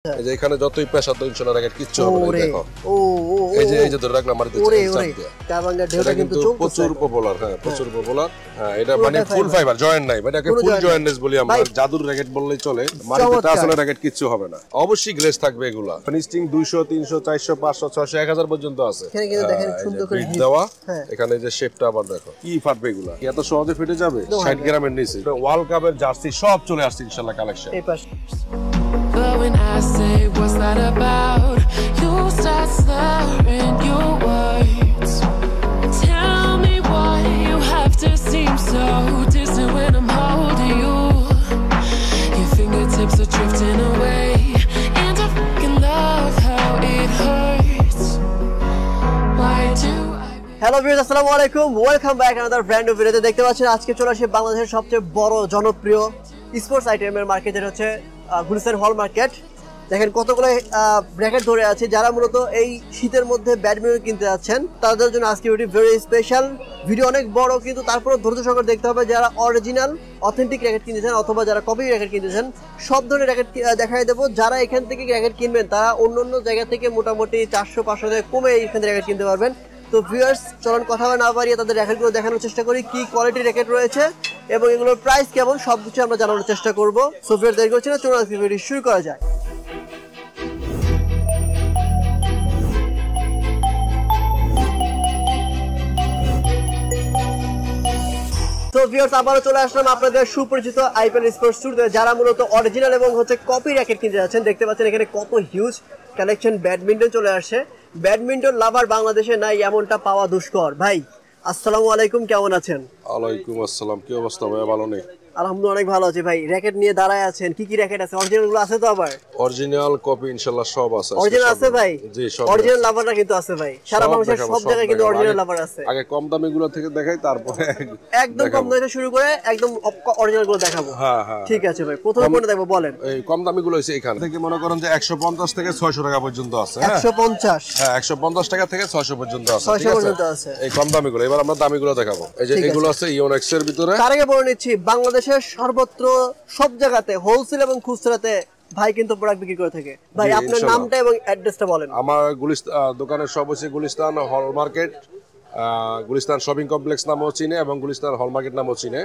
এই যে এখানে যতই প্রেসার দাও ইনশাআল্লাহ র‍্যাকেট কিচ্ছু হবে না দেখো। এই যে ধরে রাখলাম মাটিতে চাপ দিয়া। কাবাঙ্গা ঢেউটা কিন্তু প্রচুর পপুলার, হ্যাঁ প্রচুর পপুলার। হ্যাঁ এটা মানে ফুল ফাইবার জয়েন্ট নাই, এটাকে ফুল জয়েন্টনেস বলি আমরা। জাদুর র‍্যাকেট বললেই চলে। মাটিতে আসলে র‍্যাকেট কিচ্ছু হবে না। অবশ্যই গ্লেজ থাকবে এগুলা। ফিনিশিং 200 300 400 500 600 1000 পর্যন্ত আছে। এখানে কিন্তু দেখেন সুন্দর করে দেওয়া। এখানে যে শেপটা আবার দেখো। কি ফাটবে এগুলা? এত সহজে ফেটে যাবে? 60 গ্রামের নিচে। ওয়ার্ল্ড কাপের জার্সি সব চলে আসছে ইনশাআল্লাহ কালেকশন। এই পাশে But when I say what's that about, you start slurring your words. Tell me why you have to seem so distant when I'm holding you. Your fingertips are drifting away, and I fucking love how it hurts. Why do I? Hello viewers, আসসালামু আলাইকুম, welcome back another brand new ভিডিওতে। দেখতে পাচ্ছেন আজকে চলে আসে বাংলাদেশের সবচেয়ে বড় জনপ্রিয় স্পোর্টস আইটেমের মার্কেট, যেটা হচ্ছে গুলিস্তান হল মার্কেট। দেখেন কতগুলো ব্র্যাকেট ধরে আছে। যারা মূলত এই শীতের মধ্যে ব্যাডমিন্টন কিনতে যাচ্ছেন তাদের জন্য আজকে ভিডিও ভেরি স্পেশাল। ভিডিও অনেক বড়, কিন্তু তারপরে ধৈর্য সহকারে দেখতে হবে। যারা অরিজিনাল অথেন্টিক র্যাকেট কিনতেছেন অথবা যারা কপি র্যাকেট কিনতেছেন, সব ধরনের র্যাকেট দেখাই দেবো। যারা এখান থেকে র্যাকেট কিনবেন তারা অন্য জায়গা থেকে মোটামুটি 400-500 টাকা কমে এখান থেকে র্যাকেট কিনতে পারবেন। তো ভিউয়ার্স, চলুন কথা না বাড়িয়ে তাদের র্যাকেটগুলো দেখানোর চেষ্টা করি, কি কোয়ালিটির র্যাকেট রয়েছে এবং এগুলোর প্রাইস কেমন, সব কিছু আমরা জানানোর চেষ্টা করবো। সো ভিউয়ার্স, দেরি করছি না, চলুন আজকে ভিডিও শুরু করা যায়। তো ভিউয়ার্স, আবারও চলে আসলাম আপনাদের সুপরিচিত আইপিএল স্পোর্টস স্টুডিওতে। যারা মূলত অরিজিনাল এবং হচ্ছে কপি র্যাকেট কিনতে যাচ্ছেন, দেখতে পাচ্ছেন এখানে কত হিউজ কালেকশন ব্যাডমিন্টন চলে আসছে। ব্যাডমিন্টন লাভার বাংলাদেশে নাই এমনটা পাওয়া দুষ্কর। ভাই আসসালামু আলাইকুম, কেমন আছেন? ওয়ালাইকুম আসসালাম, কি অবস্থা ভাই? ভালো নেই? আলহামদুলিল্লাহ অনেক ভালো আছি ভাই। র্যাকেট নিয়ে দাঁড়ায় আছেন, কি কি র্যাকেট আছে? অরিজিনাল গুলো আছে তো? আবার অরিজিনাল কপি ইনশাআল্লাহ সব আছে। অরিজিনাল আছে ভাই? জি সব। অরিজিনাল লাভারটা কিন্তু আছে ভাই, সারা বাংলাদেশে সব জায়গায় কিন্তু অরিজিনাল লাভার আছে। আগে কম দামি গুলো থেকে দেখাই, তারপরে একদম কম দামি থেকে শুরু করে একদম অরিজিনাল গুলো দেখাবো। হ্যাঁ হ্যাঁ ঠিক আছে ভাই, প্রথমে কোনটা দেখবো বলেন? এই কম দামি গুলো হইছে এখান থেকে মনে করেন যে 150 থেকে 600 টাকা পর্যন্ত আছে। 150? হ্যাঁ 150 টাকা থেকে 600 পর্যন্ত আছে। 600 পর্যন্ত আছে এই কম দামি গুলো। এবার আমরা দামি গুলো দেখাবো। এই যে এগুলো আছে ইওনেক্স এর ভিতরে। তার আগে বলে নিচ্ছি, বাংলাদেশের সর্বত্র সব জায়গাতে হোলসেল এবং খুচরাতে ভাই কিন্তু প্রোডাক্ট বিক্রি করে থাকে। ভাই আপনার নামটা এবং অ্যাড্রেসটা বলেন। আমার দোকানের সব হচ্ছে গুলিস্তান হল মার্কেট, গুলিস্তান শপিং কমপ্লেক্স নামও চিনে এবং গুলিস্তান হল মার্কেট নামও চিনে।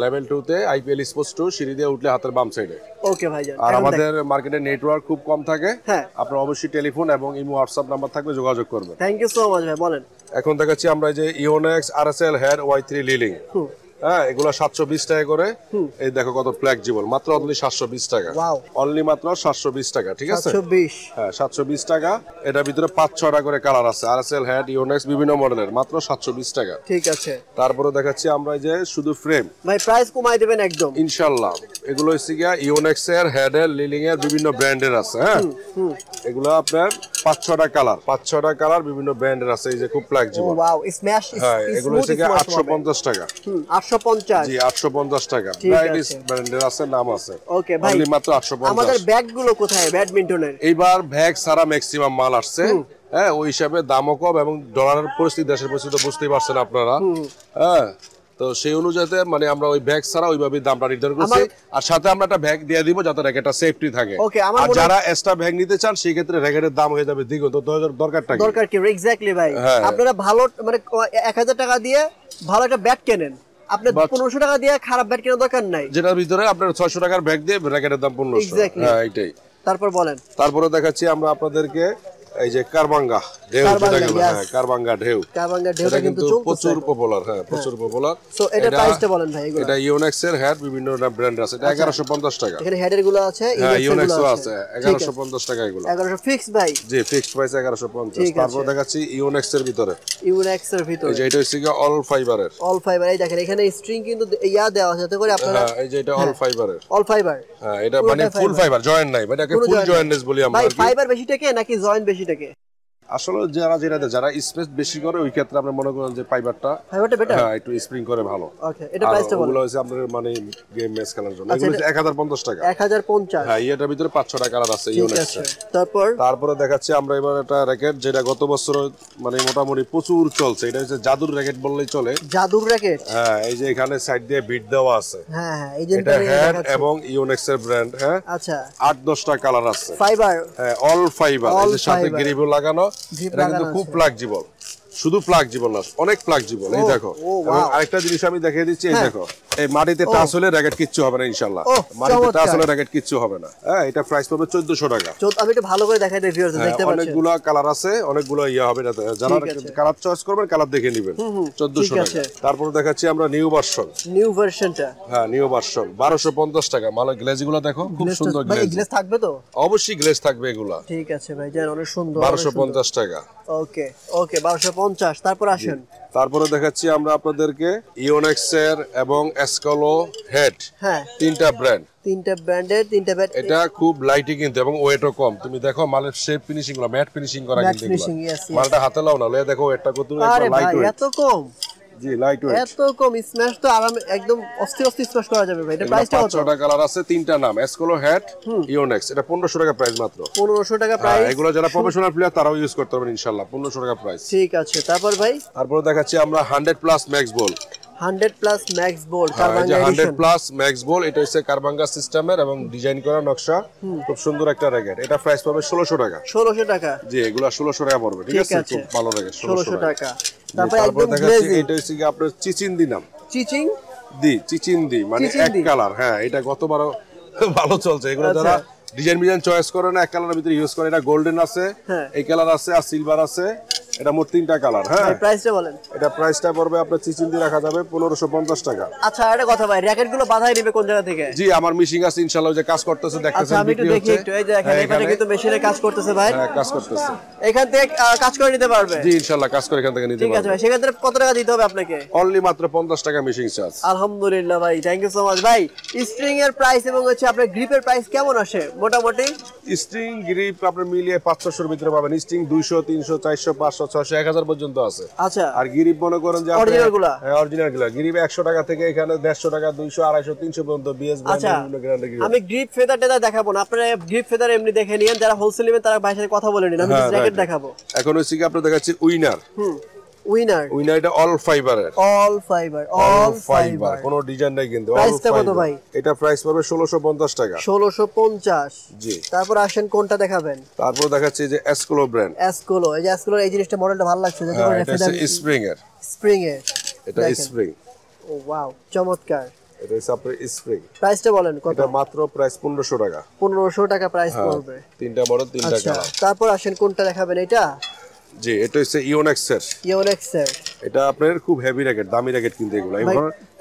লেভেল 2 তে আইপিএল স্পোর্টস 2 সিঁড়ি দিয়ে উঠলে হাতের বাম সাইডে। ওকে ভাই। আর আমাদের মার্কেটে নেটওয়ার্ক খুব কম থাকে। আপনারা অবশ্যই টেলিফোন এবং ইমো হোয়াটসঅ্যাপ নাম্বার থাকবে, যোগাযোগ করবেন। থ্যাংক ইউ সো মাচ ভাই। বলেন। এখন দেখাচ্ছি আমরা যে ইওনেক্স আরএসএল হেড Y3 লিলিং। হ্যাঁ এগুলো 720 টাকা করে। এই দেখো কত ফ্লেক্সিবল, মাত্র অনলি 720 টাকা। অনলি মাত্র 720 টাকা। ঠিক আছে 720। হ্যাঁ 720 টাকা। এটার ভিতরে 5-6টা করে কালার আছে। আরএসএল হেড ইওনেক্স বিভিন্ন মডেলের, মাত্র 720 টাকা। ঠিক আছে। তারপরে দেখাচ্ছি আমরা যে শুধু ফ্রেম। ভাই প্রাইস কমাই দিবেন একদম ইনশাআল্লাহ। এগুলো হচ্ছে গিয়া ইওনেক্স এর, হেড এর, লিলিং এর বিভিন্ন ব্র্যান্ডের আছে। হ্যাঁ এগুলো আপনার 5-6টা কালার, 5-6টা কালার বিভিন্ন ব্র্যান্ডের আছে। এই যে খুব ফ্লেক্সিবল। Wow smash. হ্যাঁ এগুলো হচ্ছে গিয়া 850 টাকা। 850? জি 850 টাকা। ব্রাইডিস ব্র্যান্ডের আছে, নাম আছে। ওকে ভাই, অনলি মাত্র 850। আমাদের ব্যাগ গুলো কোথায় ব্যাডমিন্টনের? এইবার ব্যাগ সারা ম্যাক্সিমাম মাল আসছে। হ্যাঁ ওই হিসাবে দামও কম এবং ডলারের পরিস্থিতি, দেশের পরিস্থিতি বুঝতেই পারছেন আপনারা। হ্যাঁ তো সেই অনুযায়ী মানে আমরা ওই ব্যাগ ছাড়া ওইভাবে দামটা নির্ধারণ করছি। আর সাথে আমরা একটা ব্যাগ দিয়ে দিব যাতে র্যাকেটটা সেফটি থাকে। আর যারা এক্সট্রা ব্যাগ নিতে চান সেই ক্ষেত্রে র্যাকেটের দাম হয়ে যাবে দ্বিগুণ। তো দরকার কি? এক্স্যাক্টলি ভাই। আপনারা ভালো মানে 1000 টাকা দিয়ে ভালো একটা ব্যাগ কেনেন, আপনার 1500 টাকা দিয়ে খারাপ ব্যাগ কেনার দরকার নাই। যেটার ভিতরে আপনার 600 টাকার ব্যাগ দিয়ে র্যাকেটের দাম 1500। হ্যাঁ এটাই। তারপর বলেন। তারপরে দেখাচ্ছি আমরা আপনাদেরকে এই যে কারবাঙ্গা ঢেউ, যেটা গেল। হ্যাঁ কারবাঙ্গা ঢেউটা কিন্তু প্রচুর পপুলার। হ্যাঁ প্রচুর পপুলার। সো এটা প্রাইসটা বলেন ভাই। এটা ইওনেক্স এর হেড বিভিন্ন ব্র্যান্ড আছে। এটা 1150 টাকা। এখানে হেডের গুলো আছে, ইওনেক্সও আছে। 1150 টাকা এগুলো। 1100 ফিক্স ভাই? জি ফিক্সড প্রাইস 1150। তারপর দেখাচ্ছি ইওনেক্স এর ভিতরে। ইওনেক্স এর ভিতরে এই যে এটা হচ্ছে কি অল ফাইবারের। All fibre. এই দেখেন এখানে স্ট্রিং কিন্তু ইয়া দেওয়া আছে যাতে করে আপনারা। হ্যাঁ এই যে এটা অল ফাইবারের। All fibre. হ্যাঁ এটা মানে ফুল ফাইবার, জয়েন্ট নাই, এটাকে ফুল জয়েন্টনেস বলি আমরা। ভাই ফাইবার বেশি থাকে নাকি জয়েন্ট বেশি থাকে? আসলে যারা স্পেস বেশি করে ওই ক্ষেত্রে আপনি মনে করেন যে ফাইবারটা বেটার। হ্যাঁ, একটু স্প্রিং করে ভালো। ওকে, এটা প্রাইসটা বলুন। এগুলো হচ্ছে আপনার মানে গেম ম্যাচ খেলার জন্য। এগুলো হচ্ছে 1050 টাকা। 1050। হ্যাঁ, এটার ভিতরে 5-6টা কালার আছে ইউনিক্স। তারপরে দেখাচ্ছি আমরা এবার একটা র‍্যাকেট যেটা গত বছর মানে মোটামুটি প্রচুর চলছে। এটা হচ্ছে জাদুর র‍্যাকেট বললেই চলে। জাদুর র‍্যাকেট? হ্যাঁ, এই যে এখানে সাইড দিয়ে বিট দেওয়া আছে। হ্যাঁ হ্যাঁ, এই যে এটা হেড এবং ইউনিক্স এর ব্র্যান্ড। হ্যাঁ, আচ্ছা, 8-10টা কালার আছে। ফাইবার? হ্যাঁ, অল ফাইবার। এই যে সাথে গ্রিপও লাগানো। এটা কিন্তু খুব ফ্লেক্সিবল। শুধু ফ্লেক্সিবল না, অনেক ফ্লেক্সিবল। এই দেখো। এবং আরেকটা জিনিস আমি দেখিয়ে দিচ্ছি, এই দেখো। এই মাটিতে টাচ হলে র‍্যাকেট কিচ্ছু হবে না ইনশাআল্লাহ। মাটিতে টাচ হলে র‍্যাকেট কিচ্ছু হবে না। হ্যাঁ, এটা প্রাইস পড়বে 1400 টাকা। আমি একটু ভালো করে দেখাই দেই ভিউয়ারদের, দেখতে পাচ্ছেন অনেকগুলো কালার আছে, অনেকগুলো হবে না। যারা কালার চয়েস করবেন কালার দেখে নেবেন। 1400 টাকা। তারপর দেখাচ্ছি আমরা নিউ ভার্সনটা। হ্যাঁ, নিউ ভার্সন 1250 টাকা। মাল গ্লেজগুলো দেখো, খুব সুন্দর গ্লেজ। ভাই গ্লেজ থাকবে তো? অবশ্যই গ্লেজ থাকবে এগুলা। ঠিক আছে ভাই, জান অনেক সুন্দর। 1250 টাকা। ওকে ওকে, 1250। তারপর আসেন। তারপরে দেখাচ্ছি আমরা আপনাদেরকে ইউনিক্স এর এবং এসকলো হেড। হ্যাঁ, তিনটা ব্র্যান্ডের তিনটা ব্যাট। এটা খুব লাইটই কিন্তু এবং ওয়েটও কম। তুমি দেখো মালের শেপ ফিনিশিং গুলো, ম্যাট ফিনিশিং করা কিন্তু এগুলো। মালটা হাতে লাও না, লয়ে দেখো এটা কত লাইট ওয়েট। এত কম? জি, লাইট ওয়েট। এত কম স্ম্যাশ তো আরাম একদম অস্থির স্ম্যাশ করা যাবে ভাই। এটা প্রাইসটা কত? 5-6টা কালার আছে, তিনটা নাম, এসকলো হেড, ইউনিক্স। এটা 1500 টাকা প্রাইস মাত্র। 1500 টাকা প্রাইস। এগুলো যারা প্রফেশনাল প্লেয়ার তারাও ইউজ করতে পারবেন ইনশাআল্লাহ। 1500 টাকা প্রাইস। ঠিক আছে। তারপর ভাই? তারপর দেখাচ্ছি আমরা 100+ ম্যাক্স বল। 100+ ম্যাক্স বল কারবাঙ্গা এডিশন। 100+ ম্যাক্স বল, এটা হচ্ছে কারবাঙ্গা সিস্টেমের এবং ডিজাইন করা নকশা। খুব সুন্দর একটা র‍্যাকেট। এটা প্রাইস পড়বে 1600 টাকা। 1600 টাকা? জি, এগুলা 1600 টাকা পড়বে। ঠিক আছে, খুব ভালো র‍্যাকেট। 1600 টাকা। তারপর দেখাচ্ছি এটা হচ্ছে কি আপনার চিচিন্দি নাম। চিচিন্দি মানে এক কালার। হ্যাঁ, এটা গতবারও ভালো চলছে। এগুলো যারা ডিজাইন চয়েস করে না, এক কালারের ভিতরে ইউজ করে। এটা গোল্ডেন আছে, এই কালার আছে আর সিলভার আছে। এটা মোট তিনটা কালার। হ্যাঁ, প্রাইসটা বলেন। এটা প্রাইসটা পড়বে আপনার চিচিন্দি রাখা যাবে 1550 টাকা। আচ্ছা, একটা কথা ভাই, র‍্যাকেট গুলো বাঁধাই দিবে কোন জায়গা থেকে? জি, আমার মেশিন আছে ইনশাআল্লাহ, যে কাজ করতেছে দেখতেছেন। আচ্ছা, আমি একটু দেখি একটু। এই যে এখানে কিন্তু মেশিনে কাজ করতেছে ভাই। হ্যাঁ, কাজ করতেছে। এখান থেকে কাজ করে নিতে পারবে? জি, ইনশাআল্লাহ কাজ করে এখান থেকে নিতে পারবে। ঠিক আছে ভাই, সেখান থেকে কত টাকা দিতে হবে আপনাকে? অনলি মাত্র 50 টাকা মেশিন চার্জ। আলহামদুলিল্লাহ ভাই, থ্যাংক ইউ সো মাচ ভাই। স্ট্রিং এর প্রাইস এবং হচ্ছে আপনার গ্রিপের প্রাইস কেমন আসে মোটামুটি? স্ট্রিং গ্রিপ আপনার মিলিয়ে 500-600 এর ভিতরে পাবেন। স্ট্রিং 200, 300, 400, 500, 600, 1000 পর্যন্ত আছে। আচ্ছা, আর গ্রিপ মনে করেন যে অরিজিনাল গুলো। হ্যাঁ, অরিজিনাল গুলো গ্রিপ 100 টাকা থেকে এখানে 150 টাকা, 200, 250, 300 পর্যন্ত বিএস ব্র্যান্ডের বিভিন্ন গ্র্যান্ডের গ্রিপ। আমি গ্রিপ ফেদারটা দেখাবো না, আপনারা গ্রিপ ফেদার এমনি দেখে নিয়েন। যারা হোলসেল নেবেন তারা ভাইয়ের সাথে কথা বলে নিন। আমি জ্যাকেট দেখাবো। এখন হচ্ছে কি আপনারা দেখাচ্ছি উইনার। উইনার এটা অল ফাইবারের। অল ফাইবার, কোনো ডিজাইন নাই কিন্তু। প্রাইসটা কত ভাই? এটা প্রাইস পড়বে 1650 টাকা। 1650। জি। তারপর আসেন কোনটা দেখাবেন? তারপর দেখাচ্ছি যে এসকলো ব্র্যান্ড। এসকলো, এই যে এসকলো এই জিনিসটা মডেলটা ভালো লাগছে। এটা স্প্রিং এর। এটা স্প্রিং। ও ওয়াও, চমৎকার। এটা হচ্ছে আপনার স্প্রিং। প্রাইসটা বলেন কত? এটা মাত্র প্রাইস 1500 টাকা। 1500 টাকা প্রাইস পড়বে। তিনটা মডেল, তিনটা কালার। তারপর আসেন কোনটা দেখাবেন? এটা? জি, এটা হচ্ছে ইউনিক্স এর। এটা আপনার খুব হেভি র‍্যাকেট, দামি র‍্যাকেট কিন্তু এগুলো।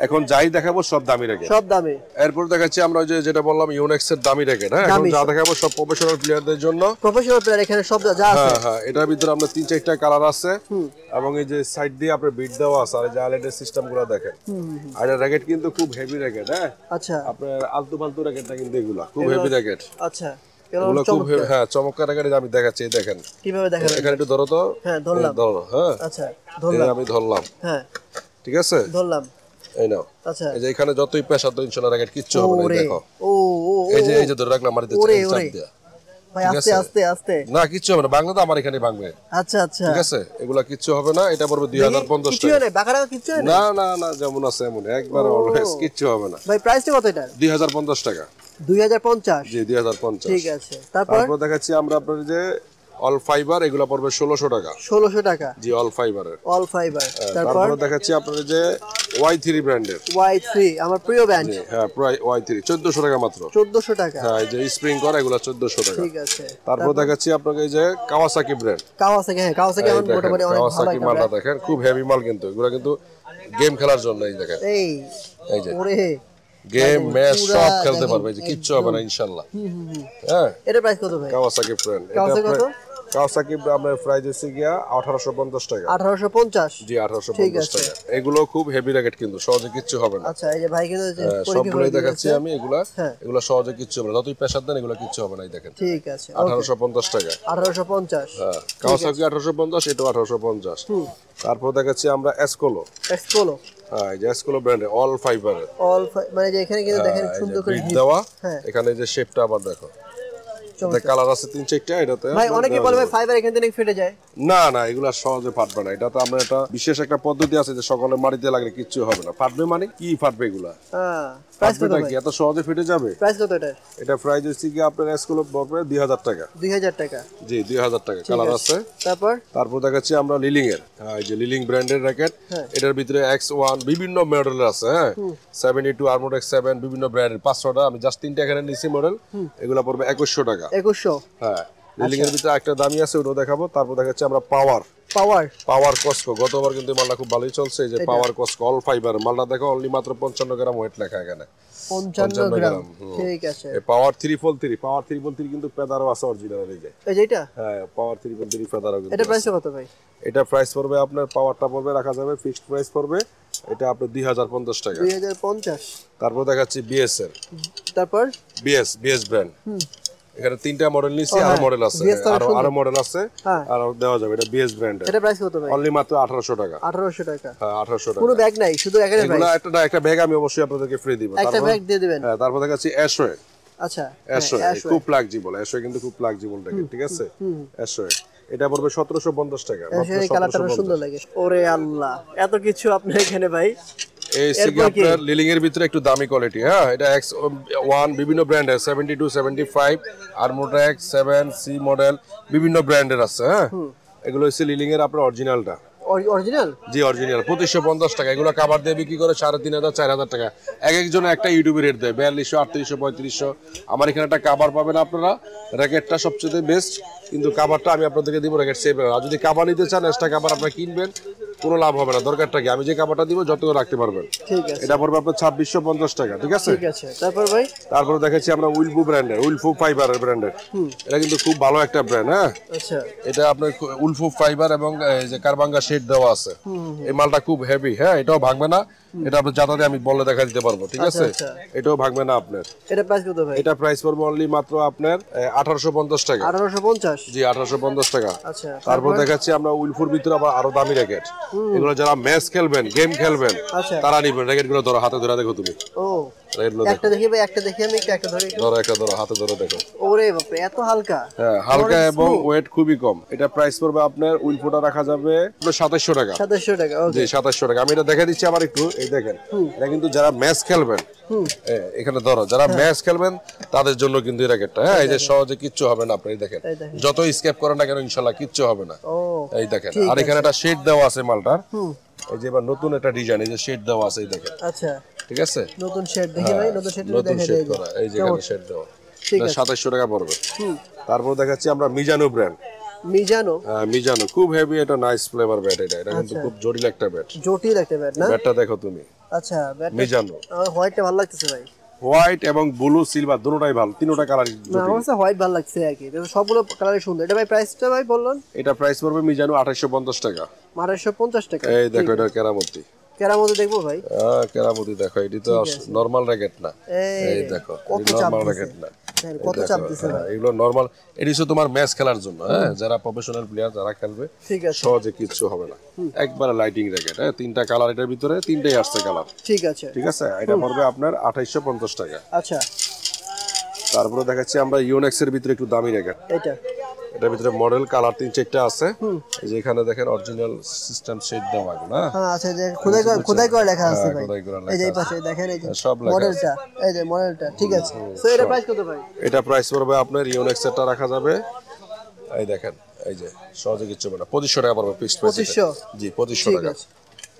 এখন যাই দেখাবো সব দামি র‍্যাকেট, সব দামি। এরপর দেখাচ্ছি আমরা যেটা বললাম ইউনিক্স এর দামি র‍্যাকেট। হ্যাঁ, এখন যা দেখাবো সব প্রফেশনাল প্লেয়ারদের জন্য। প্রফেশনাল প্লেয়ার এখানে সব যা আছে। হ্যাঁ, এটার ভিতরে আমরা 3-4টা কালার আছে এবং এই যে সাইড দিয়ে আপনার বিট দেওয়া আছে আর এই যে আইল্যান্ডের সিস্টেমগুলো দেখেন। আর এই র‍্যাকেট কিন্তু খুব হেভি র‍্যাকেট। হ্যাঁ, আচ্ছা, আপনার আলতু ফালতু র‍্যাকেট না কিন্তু এগুলো, খুব হেভি র‍্যাকেট। আচ্ছা, এগুলো খুব হ্যাঁ চমৎকার র‍্যাকেট। আমি দেখাচ্ছি, দেখেন কিভাবে দেখাবেন। এখানে একটু ধরো তো। হ্যাঁ, ধরলাম। হ্যাঁ, আচ্ছা, ধরলাম। আমি ধরলাম। হ্যাঁ, ঠিক আছে, ধরলাম। এই নাও। আচ্ছা, এই যে এখানে যতই প্রেসার দাও ইনশাআল্লাহ র‍্যাকেট কিচ্ছু হবে না। দেখো, এই যে ধরে রাখলাম মাটিতে চাপ দিয়া। ভাই আস্তে আস্তে আস্তে। না, কিচ্ছু হবে না, বাংলা তো আমার এখানেই ভাঙবে। আচ্ছা আচ্ছা, ঠিক আছে, এগুলা কিচ্ছু হবে না। এটা পড়বে 2050 টাকা। কিচ্ছু হবে না, বাকারা কিচ্ছু হবে না। না না, যেমন আছে এমন একবার অলওয়েজ কিচ্ছু হবে না। ভাই প্রাইসটা কত এটা? 2050 টাকা। 2050? জি, 2050। ঠিক আছে। তারপর দেখাচ্ছি আমরা আপনার যে অল ফাইবার, এগুলা পড়বে 1600 টাকা। 1600 টাকা? জি, অল ফাইবারের। All fibre. তারপর দেখাচ্ছি আপনাদের যে Y3 ব্র্যান্ডের। Y3 আমার প্রিয় ব্র্যান্ড। হ্যাঁ, প্রায় Y3 1400 টাকা মাত্র। 1400 টাকা? হ্যাঁ, এই যে স্প্রিং করা এগুলা 1400 টাকা। ঠিক আছে। তারপর দেখাচ্ছি আপনাকে এই যে কাওয়াসাকি ব্র্যান্ড। কাওয়াসাকি, হ্যাঁ, কাওয়াসাকি আমার মোটামুটি অনেক ভালো লাগে। মালটা দেখেন, খুব হেভি মাল কিন্তু। এগুলা কিন্তু গেম খেলার জন্য। এই দেখেন, এই যে ওরে গেম ম্যাচ সব খেলতে পারবে, যে কিচ্ছু হবে না ইনশাআল্লাহ। হ্যাঁ, এটা প্রাইস কত ভাই? Kawasaki brand. এটা কাওয়াসাকি আপনার প্রাইস হচ্ছে গিয়া 1850 টাকা। 1850? জি 1850 টাকা। এগুলো খুব হেভি র্যাকেট কিন্তু সহজে কিচ্ছু হবে না। আচ্ছা এই যে ভাই কিন্তু সবগুলোই দেখাচ্ছি আমি, এগুলো সহজে কিচ্ছু হবে না, যতই প্রেসার দেন এগুলো কিচ্ছু হবে না। এই দেখেন ঠিক আছে 1850 টাকা। 1850, হ্যাঁ কাওয়াসাকি 1850, এটা 1850। তারপর দেখাচ্ছি আমরা এসকোলো। হ্যাঁ এই যে এসকোলো ব্র্যান্ডের অল ফাইবারের, মানে যে এখানে কিন্তু দেখেন সুন্দর করে দেওয়া। এখানে যে শেপটা আবার দেখো, কালার আছে 3-4টা। এটাতে ভাই অনেকে বলে ভাই ফাইবার এখান থেকে ফেটে যায়। না না এগুলা সহজে ফাটবে না। এটা তো আমরা একটা বিশেষ একটা পদ্ধতি আছে যে সকলে মাটিতে লাগলে কিচ্ছু হবে না। ফাটবে মানে কি ফাটবে এগুলা? প্রাইস কত ভাই? এত সহজে ফেটে যাবে? প্রাইস কত এটা? এটা প্রাইস হচ্ছে কি আপনার এসকোলো পড়বে 2000 টাকা। 2000 টাকা? জি 2000 টাকা। কালার আছে। তারপর দেখাচ্ছি আমরা লিলিং এর, এই যে লিলিং ব্র্যান্ডের র্যাকেট। এটার ভিতরে X1 বিভিন্ন মডেলের আছে। হ্যাঁ 72 আর্মোড X7 বিভিন্ন ব্র্যান্ডের 500টা। আমি জাস্ট 3টা এখানে নিছি মডেল। এগুলা পড়বে 2100 টাকা। 2100? হ্যাঁ লিলিং এর ভিতরে একটা দামি আছে, ওটাও দেখাবো। তারপর দেখাচ্ছি আমরা পাওয়ার কসকো। গতবার কিন্তু মালটা খুব ভালোই চলছে। এই যে পাওয়ার কসকো অল ফাইবার মালটা দেখো, অনলি মাত্র 55 গ্রাম ওয়েট লেখা এখানে। 55 গ্রাম। ঠিক আছে। এই পাওয়ার 343 কিন্তু পেদারও আছে অরিজিনাল। এই যে এইটা? হ্যাঁ পাওয়ার 343 পেদারও কিন্তু। এটা প্রাইস কত ভাই? এটা প্রাইস পড়বে আপনার, পাওয়ারটা পড়বে রাখা যাবে ফিক্সড প্রাইস পড়বে এটা আপনার 2050 টাকা। 2050? তারপর দেখাচ্ছি বিএস এর। তারপর বিএস ব্র্যান্ড। এখানে 3টা মডেল নিছি, আর মডেল আছে, আরো মডেল আছে, আর দেওয়া যাবে। এটা বিএস ব্র্যান্ডের। এটা প্রাইস কত ভাই? অনলি মাত্র 1800 টাকা। 1800 টাকা? হ্যাঁ 1800 টাকা। কোনো ব্যাগ নাই, শুধু এখানে ভাই একটা ব্যাগ আমি অবশ্যই আপনাদেরকে ফ্রি দিব। একটা ব্যাগ দিয়ে দিবেন। হ্যাঁ তারপর দেখাচ্ছি অ্যাশওয়ে। আচ্ছা খুব ফ্লেক্সিবল অ্যাশওয়ে, কিন্তু খুব ফ্লেক্সিবল দেখেন। ঠিক আছে অ্যাশওয়ে এটা পড়বে 1750 টাকা। এই কালারটা সুন্দর লাগে। ওরে আল্লাহ এত কিছু আপনার এখানে ভাই। এই সিগারেট লিলিং এর ভিতরে একটু দামি কোয়ালিটি। হ্যাঁ এটা X1 বিভিন্ন ব্র্যান্ডের 72 75 আর্মোডেক 7C মডেল বিভিন্ন ব্র্যান্ডের আছে। হ্যাঁ এগুলো হচ্ছে লিলিং এর আপনার অরিজিনালটা। অরিজিনাল? জি অরিজিনাল 2550 টাকা। এগুলো কভার দিয়ে বিক্রি করে 3500 4000 টাকা। এক একজন একটা ইউটিউবে রেট দেয় 4200 3800 3500। আমার এখানে একটা কভার পাবেন আপনারা। র্যাকেটটা সবচেয়ে বেস্ট, কিন্তু কভারটা আমি আপনাদেরকে দিব র্যাকেট সেভ। আর যদি কভার নিতে চান এক্সট্রা কভার আপনারা কিনবেন, কোনো লাভ হবে না। দরকারটা কি, আমি যে কভারটা দিব যত রাখতে পারবেন। ঠিক আছে। এটা পড়বে আপনার 2650 টাকা। ঠিক আছে? ঠিক আছে। তারপর ভাই তারপর দেখাচ্ছি আমরা উইলফু ব্র্যান্ডের, উইলফু ফাইবারের ব্র্যান্ডের। এটা কিন্তু খুব ভালো একটা ব্র্যান্ড। হ্যাঁ আচ্ছা এটা আপনার উইলফু ফাইবার এবং এই যে কারবাঙ্গা শেড দেওয়া আছে। এই মালটা খুব হেভি। হ্যাঁ এটাও ভাঙবে না। এটা আপনার যাতাতে আমি বলে দেখা দিতে পারবো। ঠিক আছে এটাও ভাঙবে না আপনার। এটা প্রাইস কত ভাই? এটা প্রাইস পড়বে অনলি মাত্র আপনার 1850 টাকা। 1850? জি 1850 টাকা। আচ্ছা তারপর দেখাচ্ছি আমরা উইলফুর ভিতরে আবার আরো দামি র্যাকেট। এগুলো যারা ম্যাচ খেলবেন, গেম খেলবেন, তারা নিবেন। র্যাকেট গুলো ধরো, হাতে ধরে দেখো তুমি। ও একটা দেখি ভাই, একটা দেখি আমি, একটা ধরে ধরো, একটা ধরো, হাতে ধরে দেখো। ওরে বাপ রে এত হালকা। হ্যাঁ হালকা এবং ওয়েট খুবই কম। এটা প্রাইস পড়বে আপনার উইলফুটা রাখা যাবে 2700 টাকা। 2700 টাকা? ওকে জি 2700 টাকা। আমি এটা দেখা দিচ্ছি আবার একটু। এই দেখেন এটা কিন্তু যারা ম্যাচ খেলবেন, এখানে ধরো যারা ম্যাচ খেলবেন তাদের জন্য কিন্তু এই র্যাকেটটা। হ্যাঁ এই যে সহজে কিচ্ছু হবে না। আপনি দেখেন যত স্কেপ করেন না কেন ইনশাআল্লাহ কিচ্ছু হবে না। এই দেখেন। আর এখানে একটা শেড দেওয়া আছে মালটার। এই যে এবার নতুন একটা ডিজাইন, এই যে শেড দেওয়া আছে। এই দেখেন। আচ্ছা ঠিক আছে নতুন শেড দেখি ভাই। নতুন শেড করা। এই যে এখানে শেড দেওয়া। 2700 টাকা পড়বে। তারপর দেখাচ্ছি আমরা মিজানো ব্র্যান্ড। মিজানো খুব হেভি, এটা নাইস ফ্লেভার ব্যাট। এটা কিন্তু খুব জটিল একটা ব্যাট। না? ব্যাটটা দেখো তুমি। আচ্ছা ব্যাটটা মিজানো হোয়াইটটা ভালো লাগতেছে ভাই। হোয়াইট এবং ব্লু সিলভার দুটোটাই ভালো, তিনটা কালার। আমার কাছে হোয়াইট ভালো লাগছে আর কি, সবগুলো কালারই সুন্দর। এটা ভাই প্রাইসটা ভাই বললেন? এটা প্রাইস পড়বে মিজানো 2850 টাকা। 2850 টাকা। এই দেখো এটা কেরামতি। কেরামতি দেখবো ভাই? হ্যাঁ কেরামতি দেখো। এটি তো নরমাল র্যাকেট না। এই দেখো নরমাল র্যাকেট না। কত চাপ দিছে ভাই। এগুলো নরমাল। এটি হচ্ছে তোমার ম্যাচ খেলার জন্য। হ্যাঁ যারা প্রফেশনাল প্লেয়ার যারা খেলবে সহজে কিচ্ছু হবে না। একবারে লাইটিং র্যাকেট। হ্যাঁ 3টা কালার এটার ভিতরে, 3টাই আসছে কালার। ঠিক আছে ঠিক আছে। এটা পড়বে আপনার 2850 টাকা। আচ্ছা তারপরে দেখাচ্ছি আমরা ইউনেক্স এর ভিতরে একটু দামি র্যাকেট। এটার ভিতরে মডেল কালার 3-4টা আছে। এই যে এখানে দেখেন অরিজিনাল সিস্টেম সেট দেওয়া এগুলো। হ্যাঁ আচ্ছা যে খোদাই করে লেখা আছে ভাই। এই যে এই পাশে দেখেন এই যে মডেলটা, এই যে মডেলটা। ঠিক আছে। সো এটা প্রাইস কত ভাই? এটা প্রাইস পড়বে আপনার ইউনেক্স এরটা রাখা যাবে। এই দেখেন এই যে সহজে কিচ্ছু হবে না। 2500 টাকা পড়বে ফিক্সড প্রাইস। 2500? জি 2500 টাকা।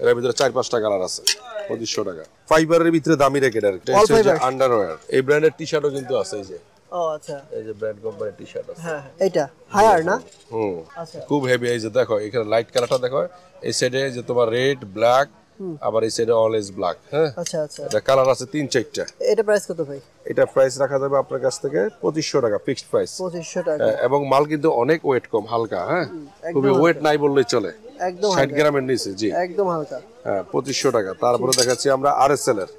এর ভিতরে 4-5টা কালার আছে। 2500 টাকা। ফাইবারের ভিতরে দামি র্যাকেট আর এটা হচ্ছে আন্ডারওয়্যার। এই ব্র্যান্ডের টি-শার্টও কিন্তু আছে। এই যে ও আচ্ছা এই যে ব্র্যান্ড কোম্পানির টি-শার্ট আছে। হ্যাঁ এটা হায়ার না? আচ্ছা খুব হেভি। এই যে দেখো এখানে লাইট কালারটা দেখো। এই সাইডে যে তোমার রেড ব্ল্যাক আবার এই সাইডে অলওয়েজ ব্ল্যাক। হ্যাঁ, আচ্ছা আচ্ছা, এটা কালার আছে 3-4টা। এটা প্রাইস কত ভাই? এটা প্রাইস রাখা যাবে আপনার কাছ থেকে 2500 টাকা, ফিক্সড প্রাইস 2500 টাকা। এবং মাল কিন্তু অনেক ওয়েট কম, হালকা। হ্যাঁ, খুবই ওয়েট নাই বললেই চলে, একদম 60 গ্রামের নিচে। জি, একদম হালকা। হ্যাঁ, 2500 টাকা। তারপরে দেখাচ্ছি আমরা আরএসএল এর।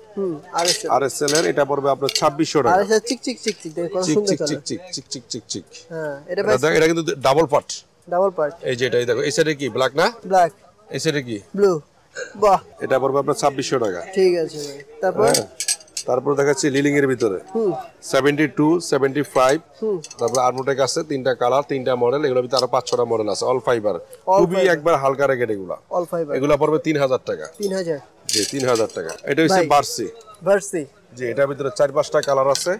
আরএসএল এর এটা পড়বে আপনার 2600 টাকা। আরএসএল চিক চিক চিক চিক দেখো, কত সুন্দর কালার। চিক চিক চিক চিক চিক চিক। হ্যাঁ, এটা কিন্তু ডাবল পার্ট। Double part. এই যে এটাই দেখো, এই সাইডে কি ব্ল্যাক না? ব্ল্যাক। এই সাইডে কি ব্লু। বাহ, এটা পড়বে আপনার 2600 টাকা। ঠিক আছে ভাই। তারপর দেখাচ্ছি লিলিং এর ভিতরে 72, 75। তারপর আর্মোটেক আছে 3টা কালার, 3টা মডেল। এগুলোর ভিতরে আরো 5-6টা মডেল আছে, অল ফাইবার, খুবই একবার হালকা রেগেট। অল ফাইবার, এগুলা পড়বে 3000 টাকা। 3000? জি, 3000 টাকা। এটা হচ্ছে বার্সি। বার্সি, জি, এটার ভিতরে 4-5টা কালার আছে।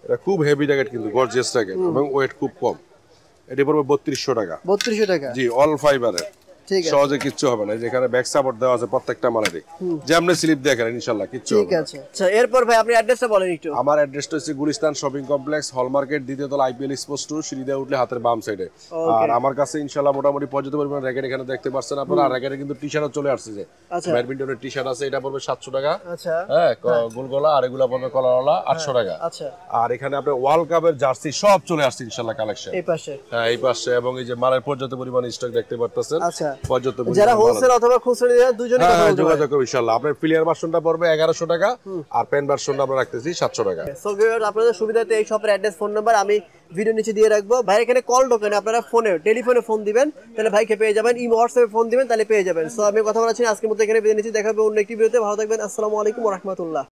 এটা খুব হেভি র্যাকেট, কিন্তু গর্জিয়াস র্যাকেট এবং ওয়েট খুব কম। এটা পড়বে 3200 টাকা। 3200 টাকা? জি, অল ফাইবারের, ঠিক আছে, সহজে কিচ্ছু হবে না। যেখানে ব্যাক সাপোর্ট দেওয়া আছে প্রত্যেকটা মালেরই, যেমন স্লিপ দেখেন ইনশাআল্লাহ কিচ্ছু হবে না। ঠিক আছে। আচ্ছা, এরপর ভাই আপনি অ্যাড্রেসটা বলেন একটু। আমার অ্যাড্রেসটা হচ্ছে গুলিস্তান শপিং কমপ্লেক্স, হল মার্কেট, দ্বিতীয় তলা, আইপিএল স্পোর্টস টু, সিঁড়ি দিয়ে উঠলে হাতের বাম সাইডে। আর আমার কাছে ইনশাআল্লাহ মোটামুটি পর্যাপ্ত পরিমাণ র্যাকেট এখানে দেখতে পাচ্ছেন আপনারা। আর র্যাকেটে কিন্তু টি-শার্টও চলে আসছে, যে ব্যাডমিন্টনের টি-শার্ট আছে, এটা পড়বে 700 টাকা। আচ্ছা, হ্যাঁ, গোলগলা। আর এগুলা পড়বে কলারওয়ালা 800 টাকা। আচ্ছা, আর এখানে আপনার ওয়ার্ল্ড কাপের জার্সি সব চলে আসছে ইনশাআল্লাহ কালেকশন। এই পাশে? হ্যাঁ, এই পাশে। এবং এই যে মালের পর্যাপ্ত পরিমাণ স্টক দেখতে পারতেছেন। আচ্ছা, পর্যাপ্ত পরিমাণ যারা হোলসেল অথবা খুচরা নিতে দুজনেই কথা বলতে যোগাযোগ করুন ইনশাআল্লাহ। আপনার প্লেয়ার ভার্সনটা পড়বে 1100 টাকা, আর পেন ভার্সনটা আমরা রাখতেছি 700 টাকা। সো ভিউয়ার্স, আপনাদের সুবিধাতে এই শপের অ্যাড্রেস, ফোন নাম্বার আমি ভিডিও নিচে দিয়ে রাখবো। ভাই এখানে কল টোকেন, আপনারা টেলিফোনে ফোন দিবেন, তাহলে ভাইকে পেয়ে যাবেন। ইমো হোয়াটসঅ্যাপে ফোন দিবেন, তাহলে পেয়ে যাবেন। সো আমি কথা বলাচ্ছি, আজকের মতো এখানে বিদায় নিচ্ছি। দেখা হবে অন্য একটি ভিডিওতে। ভালো থাকবেন। আসসালামু আলাইকুম ওয়া রাহমাতুল্লাহ।